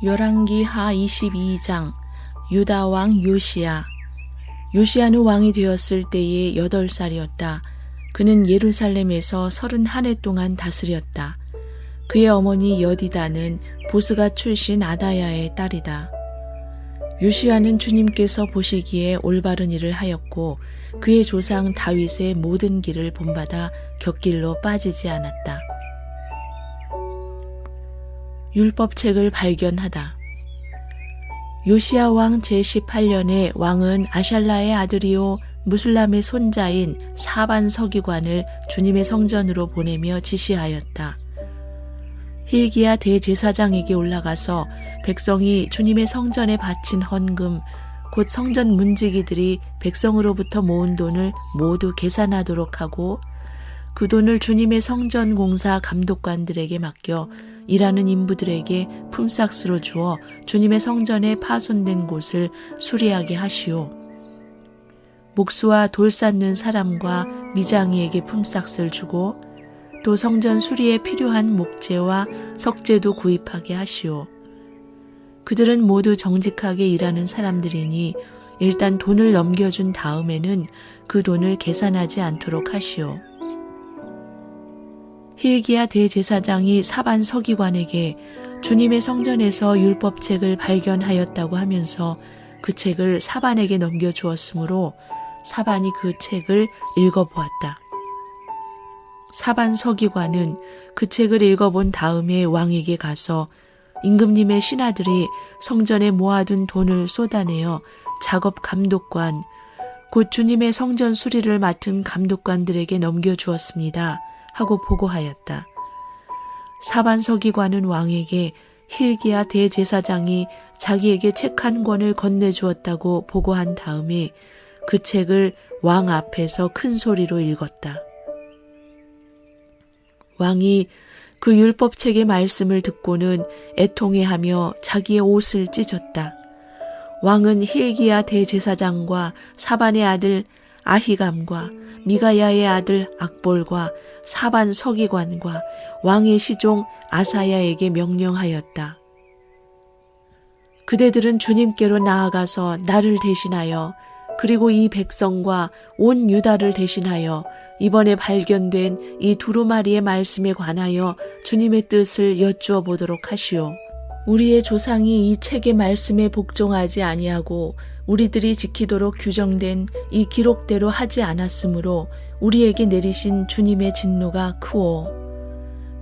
열왕기하 22장. 유다 왕 요시야. 요시야는 왕이 되었을 때에 8살이었다. 그는 예루살렘에서 31해 동안 다스렸다. 그의 어머니 여디다는 보스가 출신 아다야의 딸이다. 요시야는 주님께서 보시기에 올바른 일을 하였고 그의 조상 다윗의 모든 길을 본받아 곁길로 빠지지 않았다. 율법책을 발견하다. 요시야 왕 제18년에 왕은 아샬라의 아들이요 무술람의 손자인 사반 서기관을 주님의 성전으로 보내며 지시하였다. hil기야 대제사장에게 올라가서 백성이 주님의 성전에 바친 헌금, 곧 성전 문지기들이 백성으로부터 모은 돈을 모두 계산하도록 하고 그 돈을 주님의 성전 공사 감독관들에게 맡겨 일하는 인부들에게 품삯으로 주어 주님의 성전에 파손된 곳을 수리하게 하시오. 목수와 돌 쌓는 사람과 미장이에게 품삯을 주고 또 성전 수리에 필요한 목재와 석재도 구입하게 하시오. 그들은 모두 정직하게 일하는 사람들이니 일단 돈을 넘겨준 다음에는 그 돈을 계산하지 않도록 하시오. hil기야 대제사장이 사반 서기관에게 주님의 성전에서 율법책을 발견하였다고 하면서 그 책을 사반에게 넘겨주었으므로 사반이 그 책을 읽어보았다. 사반 서기관은 그 책을 읽어본 다음에 왕에게 가서 임금님의 신하들이 성전에 모아둔 돈을 쏟아내어 작업 감독관, 곧 주님의 성전 수리를 맡은 감독관들에게 넘겨주었습니다 하고 보고하였다. 사반 서기관은 왕에게 hil기야 대제사장이 자기에게 책 한 권을 건네주었다고 보고한 다음에 그 책을 왕 앞에서 큰 소리로 읽었다. 왕이 그 율법책의 말씀을 듣고는 애통해하며 자기의 옷을 찢었다. 왕은 hil기야 대제사장과 사반의 아들 아히감과 미가야의 아들 악볼과 사반 서기관과 왕의 시종 아사야에게 명령하였다. 그대들은 주님께로 나아가서 나를 대신하여 그리고 이 백성과 온 유다를 대신하여 이번에 발견된 이 두루마리의 말씀에 관하여 주님의 뜻을 여쭈어 보도록 하시오. 우리의 조상이 이 책의 말씀에 복종하지 아니하고 우리들이 지키도록 규정된 이 기록대로 하지 않았으므로 우리에게 내리신 주님의 진노가 크오.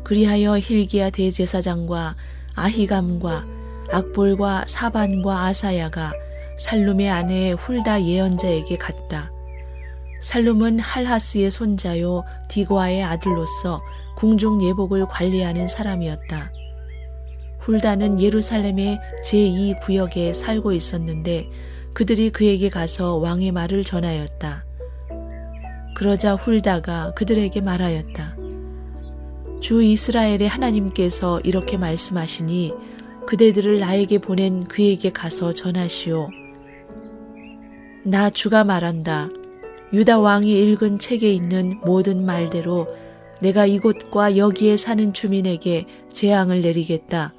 그리하여 hil기야 대제사장과 아히감과 악볼과 사반과 아사야가 살룸의 아내 훌다 예언자에게 갔다. 살룸은 할하스의 손자요 디고아의 아들로서 궁중 예복을 관리하는 사람이었다. 훌다는 예루살렘의 제2구역에 살고 있었는데 그들이 그에게 가서 왕의 말을 전하였다. 그러자 훌다가 그들에게 말하였다. 주 이스라엘의 하나님께서 이렇게 말씀하시니 그대들을 나에게 보낸 그에게 가서 전하시오. 나 주가 말한다. 유다 왕이 읽은 책에 있는 모든 말대로 내가 이곳과 여기에 사는 주민에게 재앙을 내리겠다.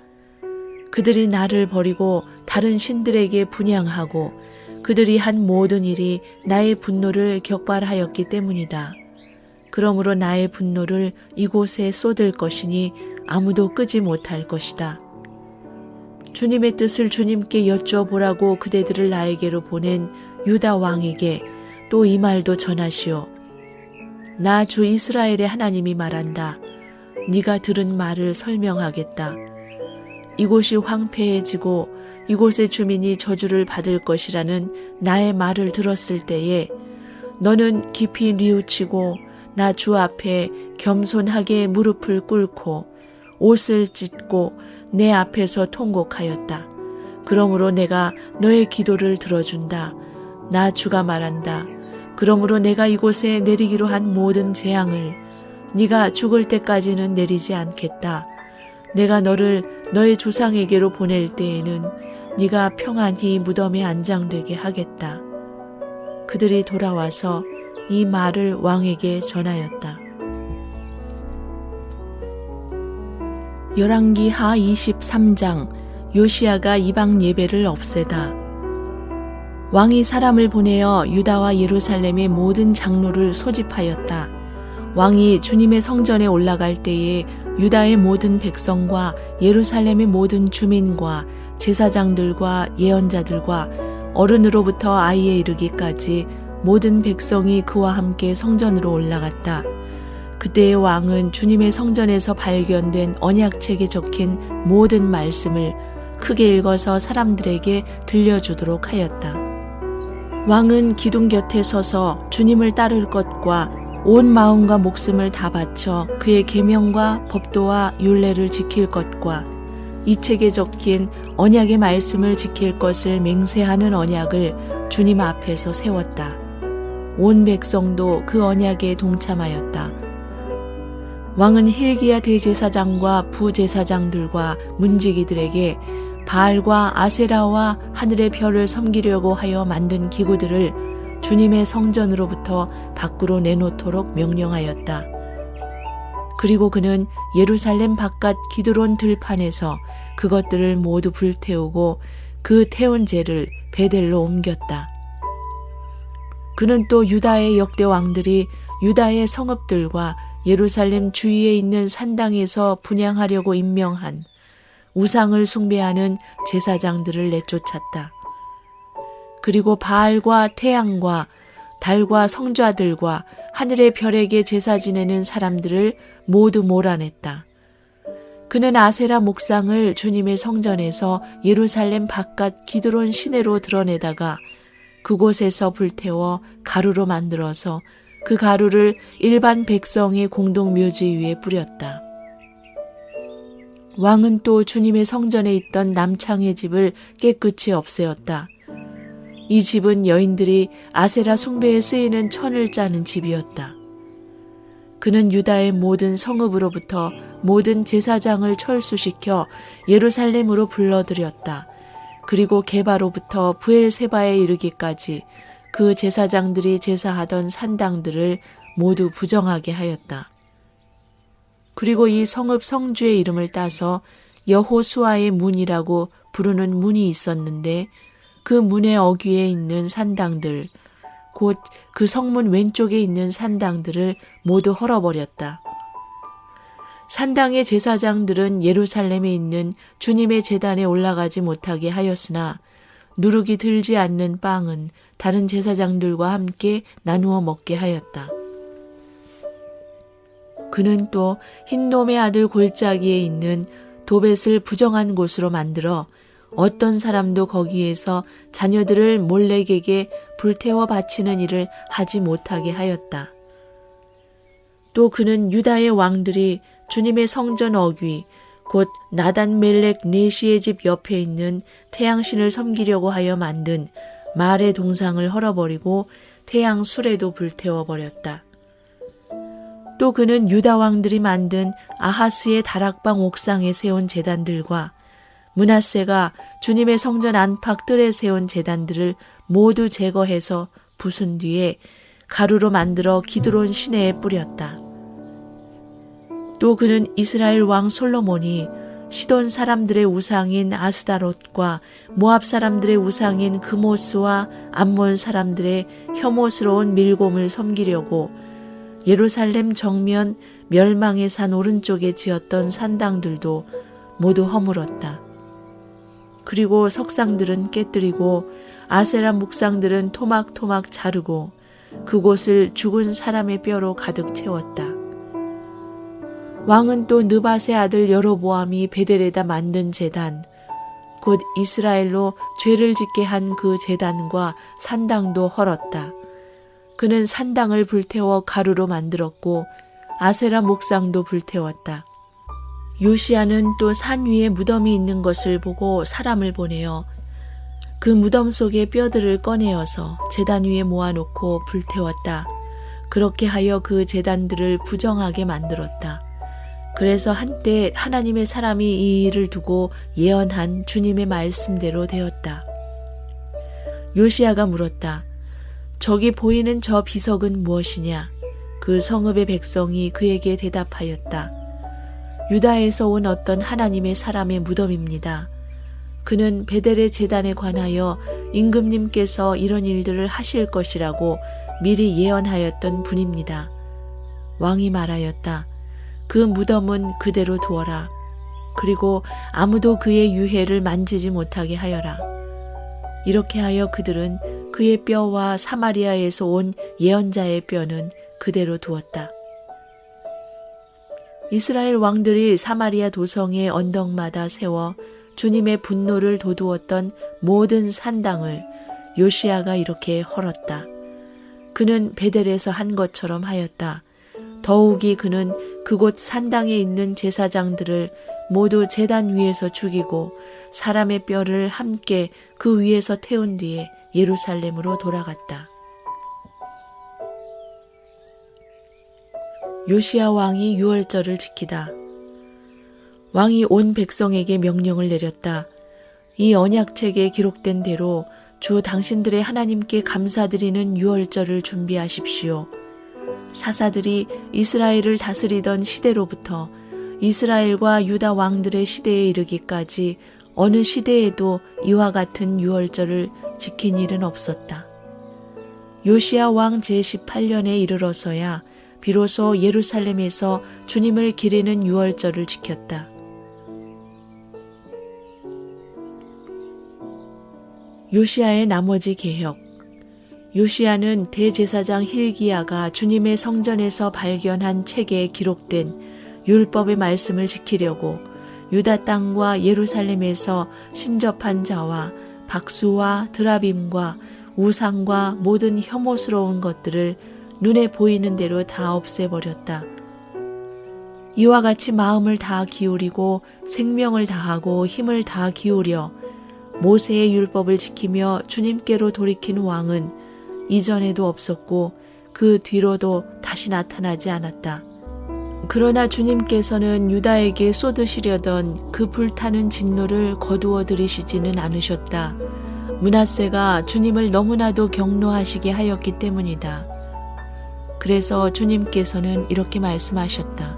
그들이 나를 버리고 다른 신들에게 분향하고 그들이 한 모든 일이 나의 분노를 격발하였기 때문이다. 그러므로 나의 분노를 이곳에 쏟을 것이니 아무도 끄지 못할 것이다. 주님의 뜻을 주님께 여쭈어보라고 그대들을 나에게로 보낸 유다 왕에게 또 이 말도 전하시오. 나 주 이스라엘의 하나님이 말한다. 네가 들은 말을 설명하겠다. 이곳이 황폐해지고 이곳의 주민이 저주를 받을 것이라는 나의 말을 들었을 때에 너는 깊이 뉘우치고 나 주 앞에 겸손하게 무릎을 꿇고 옷을 찢고 내 앞에서 통곡하였다. 그러므로 내가 너의 기도를 들어준다. 나 주가 말한다. 그러므로 내가 이곳에 내리기로 한 모든 재앙을 네가 죽을 때까지는 내리지 않겠다. 내가 너를 너의 조상에게로 보낼 때에는 네가 평안히 무덤에 안장되게 하겠다. 그들이 돌아와서 이 말을 왕에게 전하였다. 열왕기하 23장 요시야가 이방 예배를 없애다. 왕이 사람을 보내어 유다와 예루살렘의 모든 장로를 소집하였다. 왕이 주님의 성전에 올라갈 때에 유다의 모든 백성과 예루살렘의 모든 주민과 제사장들과 예언자들과 어른으로부터 아이에 이르기까지 모든 백성이 그와 함께 성전으로 올라갔다. 그때의 왕은 주님의 성전에서 발견된 언약책에 적힌 모든 말씀을 크게 읽어서 사람들에게 들려주도록 하였다. 왕은 기둥 곁에 서서 주님을 따를 것과 온 마음과 목숨을 다 바쳐 그의 계명과 법도와 율례를 지킬 것과 이 책에 적힌 언약의 말씀을 지킬 것을 맹세하는 언약을 주님 앞에서 세웠다. 온 백성도 그 언약에 동참하였다. 왕은 hil기야 대제사장과 부제사장들과 문지기들에게 바알과 아세라와 하늘의 별을 섬기려고 하여 만든 기구들을 주님의 성전으로부터 밖으로 내놓도록 명령하였다. 그리고 그는 예루살렘 바깥 기드론 들판에서 그것들을 모두 불태우고 그 태운 재를 베델로 옮겼다. 그는 또 유다의 역대 왕들이 유다의 성읍들과 예루살렘 주위에 있는 산당에서 분향하려고 임명한 우상을 숭배하는 제사장들을 내쫓았다. 그리고 바알과 태양과 달과 성좌들과 하늘의 별에게 제사 지내는 사람들을 모두 몰아냈다. 그는 아세라 목상을 주님의 성전에서 예루살렘 바깥 기드론 시내로 드러내다가 그곳에서 불태워 가루로 만들어서 그 가루를 일반 백성의 공동 묘지 위에 뿌렸다. 왕은 또 주님의 성전에 있던 남창의 집을 깨끗이 없애었다. 이 집은 여인들이 아세라 숭배에 쓰이는 천을 짜는 집이었다. 그는 유다의 모든 성읍으로부터 모든 제사장을 철수시켜 예루살렘으로 불러들였다. 그리고 게바로부터 브엘세바에 이르기까지 그 제사장들이 제사하던 산당들을 모두 부정하게 하였다. 그리고 이 성읍 성주의 이름을 따서 여호수아의 문이라고 부르는 문이 있었는데 그 문의 어귀에 있는 산당들, 곧 그 성문 왼쪽에 있는 산당들을 모두 헐어버렸다. 산당의 제사장들은 예루살렘에 있는 주님의 제단에 올라가지 못하게 하였으나 누룩이 들지 않는 빵은 다른 제사장들과 함께 나누어 먹게 하였다. 그는 또 흰놈의 아들 골짜기에 있는 도벳을 부정한 곳으로 만들어 어떤 사람도 거기에서 자녀들을 몰렉에게 불태워 바치는 일을 하지 못하게 하였다. 또 그는 유다의 왕들이 주님의 성전 어귀 곧 나단 멜렉 네시의 집 옆에 있는 태양신을 섬기려고 하여 만든 말의 동상을 헐어버리고 태양 수레도 불태워버렸다. 또 그는 유다 왕들이 만든 아하스의 다락방 옥상에 세운 제단들과 므낫세가 주님의 성전 안팎 뜰에 세운 제단들을 모두 제거해서 부순 뒤에 가루로 만들어 기드론 시내에 뿌렸다. 또 그는 이스라엘 왕 솔로몬이 시돈 사람들의 우상인 아스다롯과 모압 사람들의 우상인 그모스와 암몬 사람들의 혐오스러운 밀곰을 섬기려고 예루살렘 정면 멸망의 산 오른쪽에 지었던 산당들도 모두 허물었다. 그리고 석상들은 깨뜨리고 아세라 묵상들은 토막토막 자르고 그곳을 죽은 사람의 뼈로 가득 채웠다. 왕은 또 느밧의 아들 여로보암이 베델에다 만든 제단, 곧 이스라엘로 죄를 짓게 한 그 제단과 산당도 헐었다. 그는 산당을 불태워 가루로 만들었고 아세라 목상도 불태웠다. 요시야는 또 산 위에 무덤이 있는 것을 보고 사람을 보내어 그 무덤 속의 뼈들을 꺼내어서 제단 위에 모아놓고 불태웠다. 그렇게 하여 그 제단들을 부정하게 만들었다. 그래서 한때 하나님의 사람이 이 일을 두고 예언한 주님의 말씀대로 되었다. 요시야가 물었다. 저기 보이는 저 비석은 무엇이냐? 그 성읍의 백성이 그에게 대답하였다. 유다에서 온 어떤 하나님의 사람의 무덤입니다. 그는 베델의 제단에 관하여 임금님께서 이런 일들을 하실 것이라고 미리 예언하였던 분입니다. 왕이 말하였다. 그 무덤은 그대로 두어라. 그리고 아무도 그의 유해를 만지지 못하게 하여라. 이렇게 하여 그들은 그의 뼈와 사마리아에서 온 예언자의 뼈는 그대로 두었다. 이스라엘 왕들이 사마리아 도성의 언덕마다 세워 주님의 분노를 돋우었던 모든 산당을 요시야가 이렇게 헐었다. 그는 베델에서 한 것처럼 하였다. 더욱이 그는 그곳 산당에 있는 제사장들을 모두 제단 위에서 죽이고 사람의 뼈를 함께 그 위에서 태운 뒤에 예루살렘으로 돌아갔다. 요시야 왕이 유월절을 지키다. 왕이 온 백성에게 명령을 내렸다. 이 언약책에 기록된 대로 주 당신들의 하나님께 감사드리는 유월절을 준비하십시오. 사사들이 이스라엘을 다스리던 시대로부터 이스라엘과 유다 왕들의 시대에 이르기까지 어느 시대에도 이와 같은 유월절을 지킨 일은 없었다. 요시야 왕 제18년에 이르러서야 비로소 예루살렘에서 주님을 기리는 유월절을 지켰다. 요시야의 나머지 개혁. 요시야는 대제사장 hil기야가 주님의 성전에서 발견한 책에 기록된 율법의 말씀을 지키려고 유다 땅과 예루살렘에서 신접한 자와 박수와 드라빔과 우상과 모든 혐오스러운 것들을 눈에 보이는 대로 다 없애버렸다. 이와 같이 마음을 다 기울이고 생명을 다하고 힘을 다 기울여 모세의 율법을 지키며 주님께로 돌이킨 왕은 이전에도 없었고 그 뒤로도 다시 나타나지 않았다. 그러나 주님께서는 유다에게 쏟으시려던 그 불타는 진노를 거두어 들이시지는 않으셨다. 므낫세가 주님을 너무나도 경노하시게 하였기 때문이다. 그래서 주님께서는 이렇게 말씀하셨다.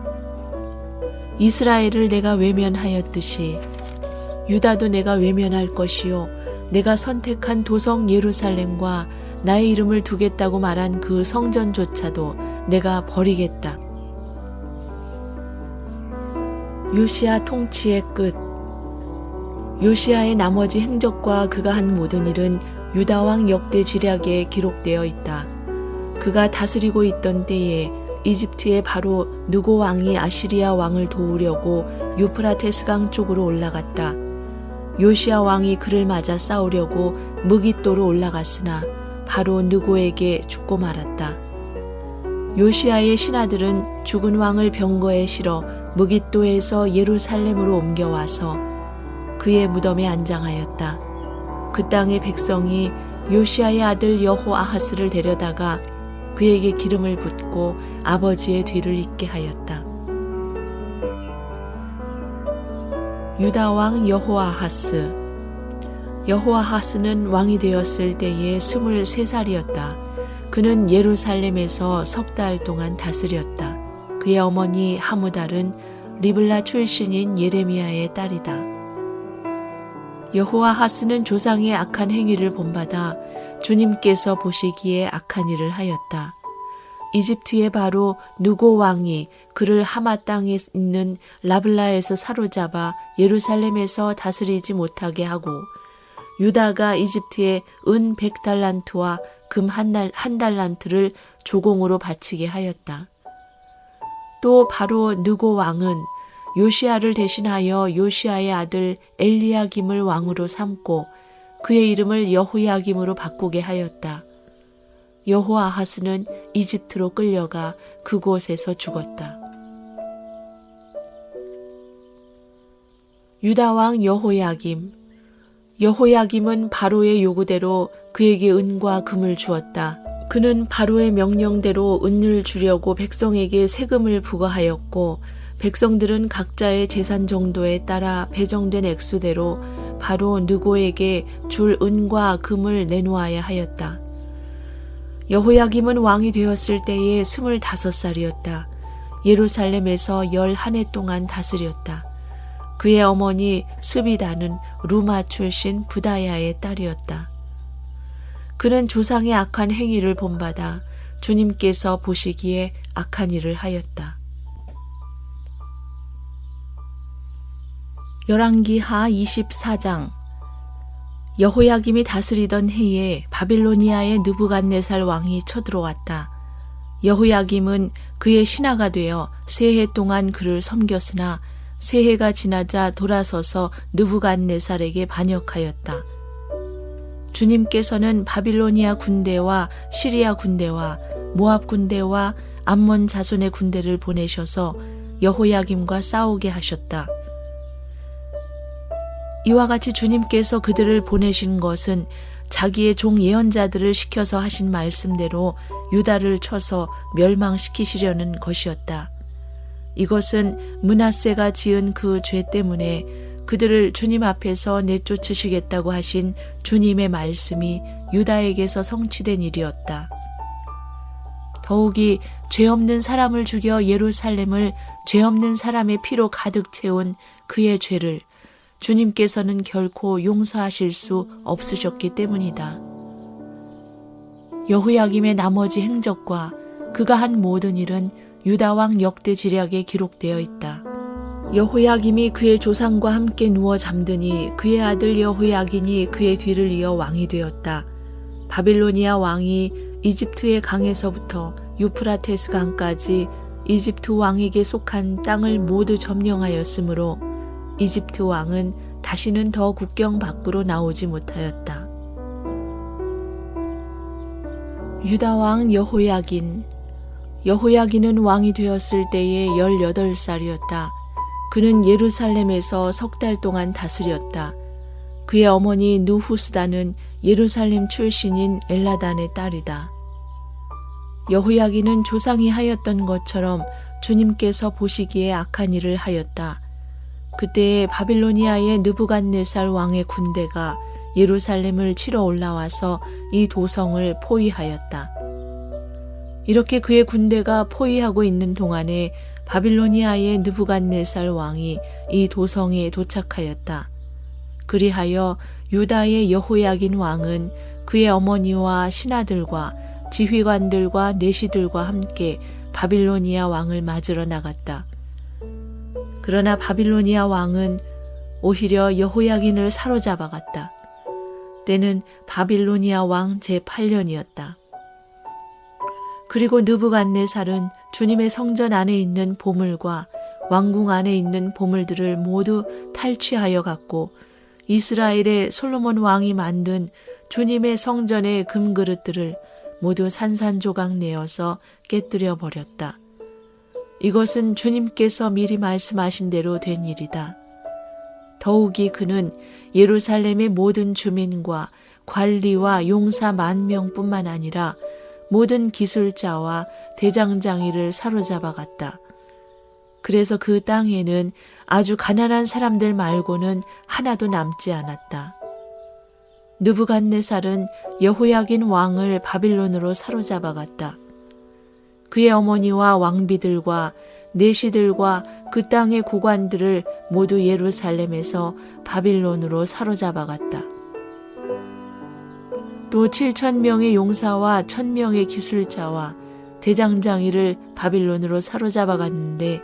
이스라엘을 내가 외면하였듯이 유다도 내가 외면할 것이요 내가 선택한 도성 예루살렘과 나의 이름을 두겠다고 말한 그 성전조차도 내가 버리겠다. 요시야 통치의 끝. 요시야의 나머지 행적과 그가 한 모든 일은 유다왕 역대 지략에 기록되어 있다. 그가 다스리고 있던 때에 이집트의 바로 느고 왕이 아시리아 왕을 도우려고 유프라테스강 쪽으로 올라갔다. 요시야 왕이 그를 맞아 싸우려고 무깃도로 올라갔으나 바로 느고에게 죽고 말았다. 요시야의 신하들은 죽은 왕을 병거에 실어 무깃도에서 예루살렘으로 옮겨와서 그의 무덤에 안장하였다. 그 땅의 백성이 요시야의 아들 여호아하스를 데려다가 그에게 기름을 붓고 아버지의 뒤를 잇게 하였다. 유다 왕 여호아하스. 여호아하스는 왕이 되었을 때에 23살이었다. 그는 예루살렘에서 석 달 동안 다스렸다. 그의 어머니 하무달은 리블라 출신인 예레미야의 딸이다. 여호아하스는 조상의 악한 행위를 본받아 주님께서 보시기에 악한 일을 하였다. 이집트의 바로 느고 왕이 그를 하마 땅에 있는 라블라에서 사로잡아 예루살렘에서 다스리지 못하게 하고 유다가 이집트에 은 100달란트와 금 한 달란트를 조공으로 바치게 하였다. 또 바로 느고 왕은 요시야를 대신하여 요시야의 아들 엘리야김을 왕으로 삼고 그의 이름을 여호야김으로 바꾸게 하였다. 여호아하스는 이집트로 끌려가 그곳에서 죽었다. 유다 왕 여호야김. 여호야김은 바로의 요구대로 그에게 은과 금을 주었다. 그는 바로의 명령대로 은을 주려고 백성에게 세금을 부과하였고 백성들은 각자의 재산 정도에 따라 배정된 액수대로 바로 느고에게 줄 은과 금을 내놓아야 하였다. 여호야김은 왕이 되었을 때에 25살이었다. 예루살렘에서 11해 동안 다스렸다. 그의 어머니 스비다는 루마 출신 부다야의 딸이었다. 그는 조상의 악한 행위를 본받아 주님께서 보시기에 악한 일을 하였다. 열왕기하 24장. 여호야김이 다스리던 해에 바빌로니아의 느부갓네살 왕이 쳐들어왔다. 여호야김은 그의 신하가 되어 3해 동안 그를 섬겼으나 3해가 지나자 돌아서서 느부갓네살에게 반역하였다. 주님께서는 바빌로니아 군대와 시리아 군대와 모압 군대와 암몬 자손의 군대를 보내셔서 여호야김과 싸우게 하셨다. 이와 같이 주님께서 그들을 보내신 것은 자기의 종 예언자들을 시켜서 하신 말씀대로 유다를 쳐서 멸망시키시려는 것이었다. 이것은 므낫세가 지은 그 죄 때문에 그들을 주님 앞에서 내쫓으시겠다고 하신 주님의 말씀이 유다에게서 성취된 일이었다. 더욱이 죄 없는 사람을 죽여 예루살렘을 죄 없는 사람의 피로 가득 채운 그의 죄를 주님께서는 결코 용서하실 수 없으셨기 때문이다. 여호야김의 나머지 행적과 그가 한 모든 일은 유다왕 역대지략에 기록되어 있다. 여호야김이 그의 조상과 함께 누워 잠드니 그의 아들 여호야긴이 그의 뒤를 이어 왕이 되었다. 바빌로니아 왕이 이집트의 강에서부터 유프라테스 강까지 이집트 왕에게 속한 땅을 모두 점령하였으므로 이집트 왕은 다시는 더 국경 밖으로 나오지 못하였다. 유다 왕 여호야긴. 여호야긴은 왕이 되었을 때에 18살이었다. 그는 예루살렘에서 3달 동안 다스렸다. 그의 어머니 느후스다는 예루살렘 출신인 엘라단의 딸이다. 여호야긴은 조상이 하였던 것처럼 주님께서 보시기에 악한 일을 하였다. 그때에 바빌로니아의 느부갓네살 왕의 군대가 예루살렘을 치러 올라와서 이 도성을 포위하였다. 이렇게 그의 군대가 포위하고 있는 동안에 바빌로니아의 느부갓네살 왕이 이 도성에 도착하였다. 그리하여 유다의 여호야긴 왕은 그의 어머니와 신하들과 지휘관들과 내시들과 함께 바빌로니아 왕을 맞으러 나갔다. 그러나 바빌로니아 왕은 오히려 여호야긴을 사로잡아갔다. 때는 바빌로니아 왕 제8년이었다. 그리고 느부갓네살은 주님의 성전 안에 있는 보물과 왕궁 안에 있는 보물들을 모두 탈취하여 갔고 이스라엘의 솔로몬 왕이 만든 주님의 성전의 금그릇들을 모두 산산조각 내어서 깨뜨려 버렸다. 이것은 주님께서 미리 말씀하신 대로 된 일이다. 더욱이 그는 예루살렘의 모든 주민과 관리와 용사 10,000명뿐만 아니라 모든 기술자와 대장장이를 사로잡아 갔다. 그래서 그 땅에는 아주 가난한 사람들 말고는 하나도 남지 않았다. 느부갓네살은 여호야긴 왕을 바빌론으로 사로잡아 갔다. 그의 어머니와 왕비들과 내시들과 그 땅의 고관들을 모두 예루살렘에서 바빌론으로 사로잡아 갔다. 또 7,000명의 용사와 1,000명의 기술자와 대장장이를 바빌론으로 사로잡아 갔는데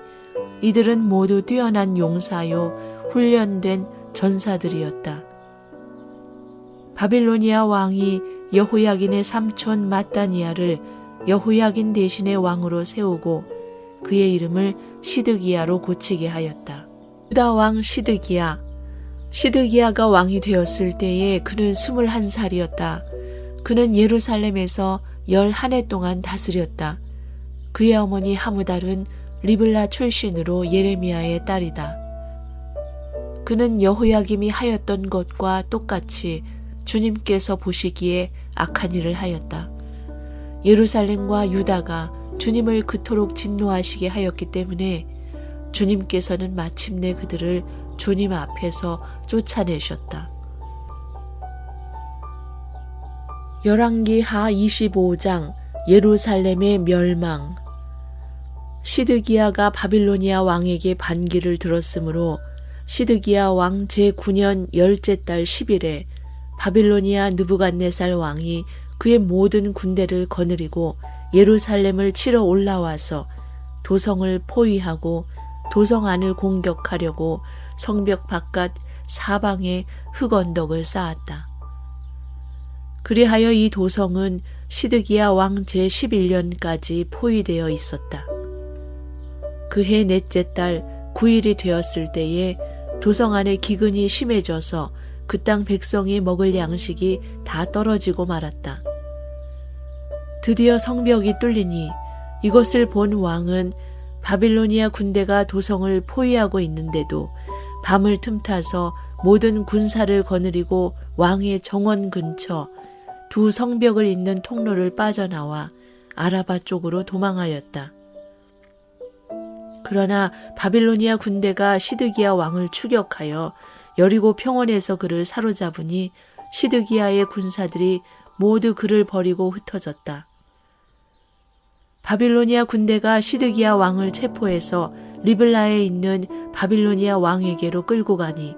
이들은 모두 뛰어난 용사요 훈련된 전사들이었다. 바빌로니아 왕이 여호야긴의 삼촌 마따니아를 여호야긴 대신의 왕으로 세우고 그의 이름을 시드기야로 고치게 하였다. 유다 왕 시드기야. 시드기야가 왕이 되었을 때에 그는 21살이었다. 그는 예루살렘에서 11해 동안 다스렸다. 그의 어머니 하무달은 리블라 출신으로 예레미야의 딸이다. 그는 여호야김이 하였던 것과 똑같이 주님께서 보시기에 악한 일을 하였다. 예루살렘과 유다가 주님을 그토록 진노하시게 하였기 때문에 주님께서는 마침내 그들을 주님 앞에서 쫓아내셨다. 열왕기하 25장 예루살렘의 멸망. 시드기야가 바빌로니아 왕에게 반기를 들었으므로 시드기야 왕 제9년 10째 달 10일에 바빌로니아 느부갓네살 왕이 그의 모든 군대를 거느리고 예루살렘을 치러 올라와서 도성을 포위하고 도성 안을 공격하려고 성벽 바깥 사방에 흙언덕을 쌓았다. 그리하여 이 도성은 시드기야 왕 제11년까지 포위되어 있었다. 그해 넷째 달 9일이 되었을 때에 도성 안에 기근이 심해져서 그 땅 백성이 먹을 양식이 다 떨어지고 말았다. 드디어 성벽이 뚫리니 이것을 본 왕은 바빌로니아 군대가 도성을 포위하고 있는데도 밤을 틈타서 모든 군사를 거느리고 왕의 정원 근처 두 성벽을 잇는 통로를 빠져나와 아라바 쪽으로 도망하였다. 그러나 바빌로니아 군대가 시드기야 왕을 추격하여 여리고 평원에서 그를 사로잡으니 시드기야의 군사들이 모두 그를 버리고 흩어졌다. 바빌로니아 군대가 시드기야 왕을 체포해서 리블라에 있는 바빌로니아 왕에게로 끌고 가니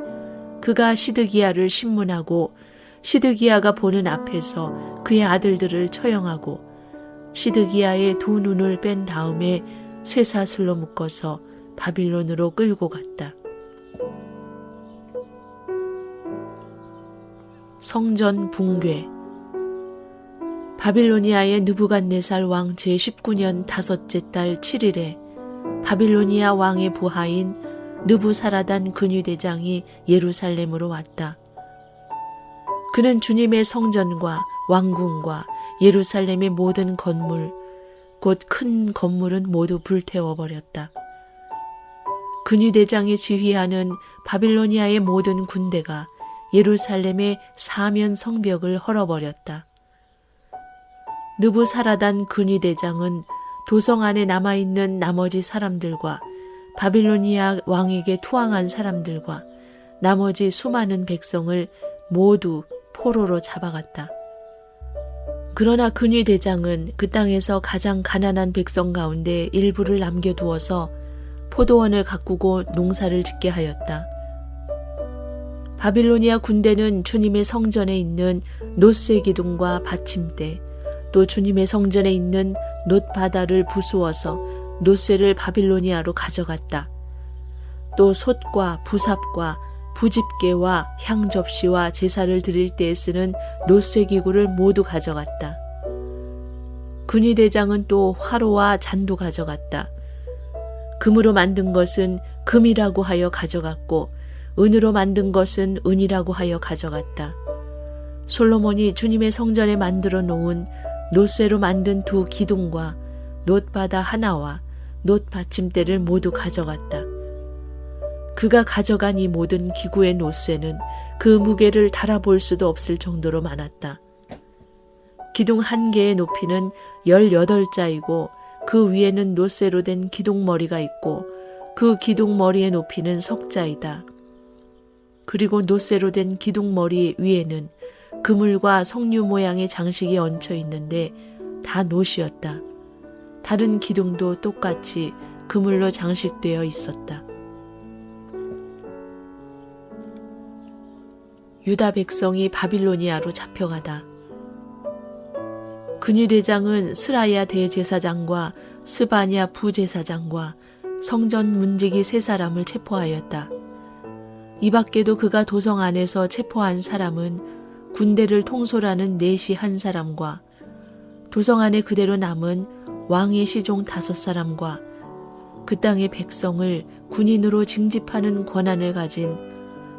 그가 시드기야를 신문하고 시드기야가 보는 앞에서 그의 아들들을 처형하고 시드기야의 두 눈을 뺀 다음에 쇠사슬로 묶어서 바빌론으로 끌고 갔다. 성전 붕괴. 바빌로니아의 느부갓네살 왕 제19년 5째 달 7일에 바빌로니아 왕의 부하인 느부사라단 근위대장이 예루살렘으로 왔다. 그는 주님의 성전과 왕궁과 예루살렘의 모든 건물, 곧 큰 건물은 모두 불태워버렸다. 근위대장이 지휘하는 바빌로니아의 모든 군대가 예루살렘의 사면 성벽을 헐어버렸다. 느부사라단 근위대장은 도성 안에 남아있는 나머지 사람들과 바빌로니아 왕에게 투항한 사람들과 나머지 수많은 백성을 모두 포로로 잡아갔다. 그러나 근위대장은 그 땅에서 가장 가난한 백성 가운데 일부를 남겨두어서 포도원을 가꾸고 농사를 짓게 하였다. 바빌로니아 군대는 주님의 성전에 있는 놋쇠 기둥과 받침대, 또 주님의 성전에 있는 놋바다를 부수어서 놋쇠를 바빌로니아로 가져갔다. 또 솥과 부삽과 부집게와 향접시와 제사를 드릴 때에 쓰는 놋쇠 기구를 모두 가져갔다. 근위대장은 또 화로와 잔도 가져갔다. 금으로 만든 것은 금이라고 하여 가져갔고 은으로 만든 것은 은이라고 하여 가져갔다. 솔로몬이 주님의 성전에 만들어 놓은 놋쇠로 만든 두 기둥과 놋바다 하나와 놋 받침대를 모두 가져갔다. 그가 가져간 이 모든 기구의 놋쇠는 그 무게를 달아볼 수도 없을 정도로 많았다. 기둥 한 개의 높이는 18자이고 그 위에는 놋쇠로 된 기둥머리가 있고 그 기둥머리의 높이는 석자이다. 그리고 놋쇠로 된 기둥머리 위에는 그물과 석류 모양의 장식이 얹혀 있는데 다 놋이었다. 다른 기둥도 똑같이 그물로 장식되어 있었다. 유다 백성이 바빌로니아로 잡혀가다. 근위대장은 스라야 대제사장과 스바냐 부제사장과 성전 문지기 3사람을 체포하였다. 이 밖에도 그가 도성 안에서 체포한 사람은 군대를 통솔하는 내시 1사람과 도성 안에 그대로 남은 왕의 시종 5사람과 그 땅의 백성을 군인으로 징집하는 권한을 가진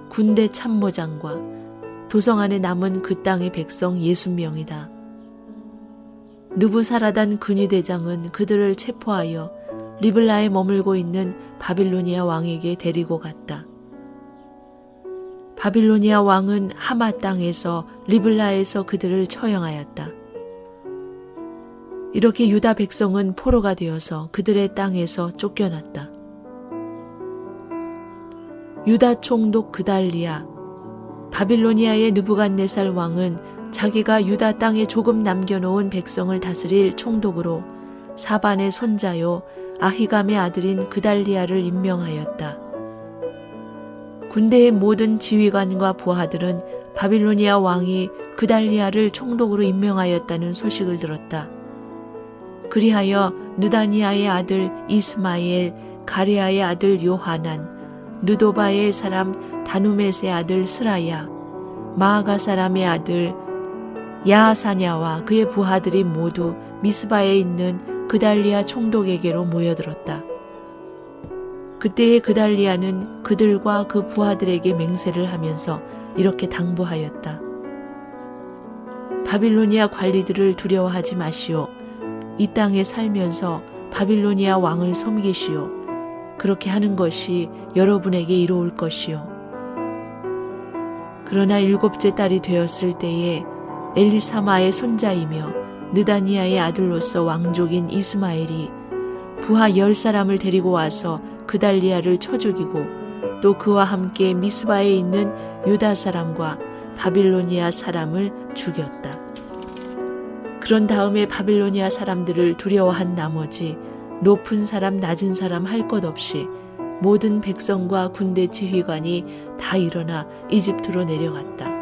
군대 참모장과 도성 안에 남은 그 땅의 백성 60명이다. 느부사라단 근위대장은 그들을 체포하여 리블라에 머물고 있는 바빌로니아 왕에게 데리고 갔다. 바빌로니아 왕은 하마 땅에서 리블라에서 그들을 처형하였다. 이렇게 유다 백성은 포로가 되어서 그들의 땅에서 쫓겨났다. 유다 총독 그달리야, 바빌로니아의 느부갓네살 왕은 자기가 유다 땅에 조금 남겨놓은 백성을 다스릴 총독으로 사반의 손자요 아히감의 아들인 그달리아를 임명하였다. 군대의 모든 지휘관과 부하들은 바빌로니아 왕이 그달리아를 총독으로 임명하였다는 소식을 들었다. 그리하여 느다니아의 아들 이스마엘, 가레아의 아들 요하난, 느도바의 사람 다누멧의 아들 스라야, 마아가 사람의 아들 야사냐와 그의 부하들이 모두 미스바에 있는 그달리아 총독에게로 모여들었다. 그때의 그달리아는 그들과 그 부하들에게 맹세를 하면서 이렇게 당부하였다. 바빌로니아 관리들을 두려워하지 마시오. 이 땅에 살면서 바빌로니아 왕을 섬기시오. 그렇게 하는 것이 여러분에게 이로울 것이오. 그러나 7째 딸이 되었을 때에 엘리사마의 손자이며 느다니아의 아들로서 왕족인 이스마엘이 부하 10사람을 데리고 와서 그달리아를 쳐 죽이고 또 그와 함께 미스바에 있는 유다 사람과 바빌로니아 사람을 죽였다. 그런 다음에 바빌로니아 사람들을 두려워한 나머지 높은 사람 낮은 사람 할 것 없이 모든 백성과 군대 지휘관이 다 일어나 이집트로 내려갔다.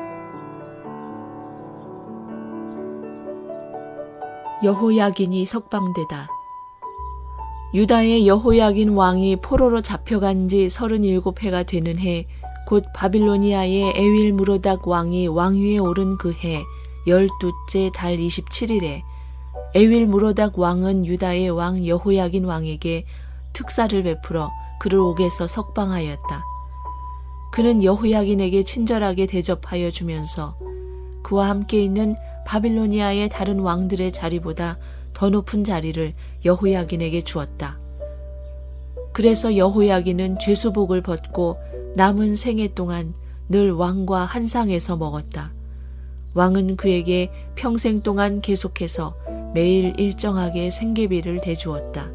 여호야긴이 석방되다. 유다의 여호야긴 왕이 포로로 잡혀간 지 37해가 되는 해, 곧 바빌로니아의 에윌무로닥 왕이 왕위에 오른 그 해 12째 달 27일에 에윌무로닥 왕은 유다의 왕 여호야긴 왕에게 특사를 베풀어 그를 옥에서 석방하였다. 그는 여호야긴에게 친절하게 대접하여 주면서 그와 함께 있는 바빌로니아의 다른 왕들의 자리보다 더 높은 자리를 여호야긴에게 주었다. 그래서 여호야긴은 죄수복을 벗고 남은 생애 동안 늘 왕과 한 상에서 먹었다. 왕은 그에게 평생 동안 계속해서 매일 일정하게 생계비를 대주었다.